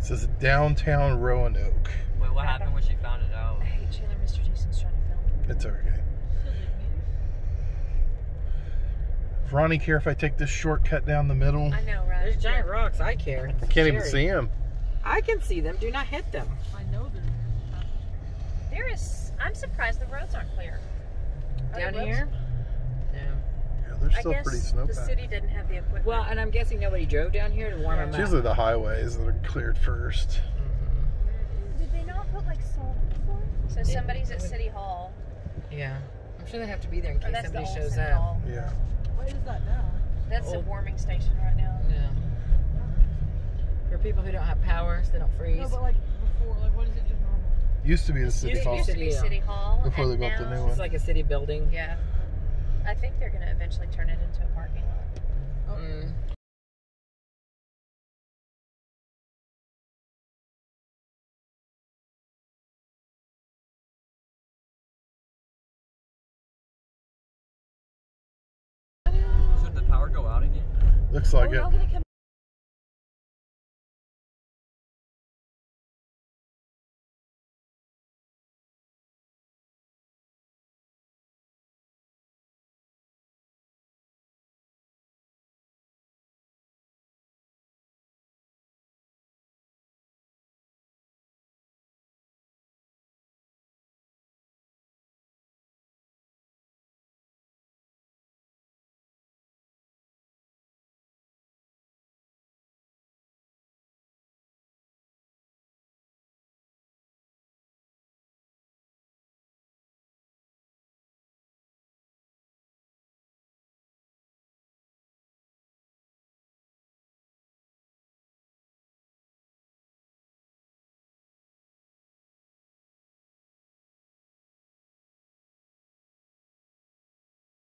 says downtown Roanoke. Wait, what happened when she found it out? I hate Chandler. Mr. Jason's trying to film. It's okay. Does Ronnie care if I take this shortcut down the middle? I know, right? There's giant rocks. I care. I can't even see them. I can see them. Do not hit them. I know they're There is. I'm surprised the roads aren't clear. Are Down the roads- here? No. Yeah, they're I still guess pretty the snowpacked. city didn't have the equipment. Well, and I'm guessing nobody drove down here to warm them It's up. usually the highways that are cleared first. Did they not put like salt before? So somebody's at City Hall. Yeah. I'm sure they have to be there in Or case that's the somebody old shows City up. Hall. Yeah. What is that now? That's a Old. warming station right now. Yeah. For people who don't have power, so they don't freeze. No, but like before, like what is it just normal? Used to be the city Used to It hall. used to be City City Hall. Before they and built the now- new one. It's like a city building. Yeah. I think they're going to eventually turn it into a parking lot. Mm. Should the power go out again? Looks like Are we it. all gonna come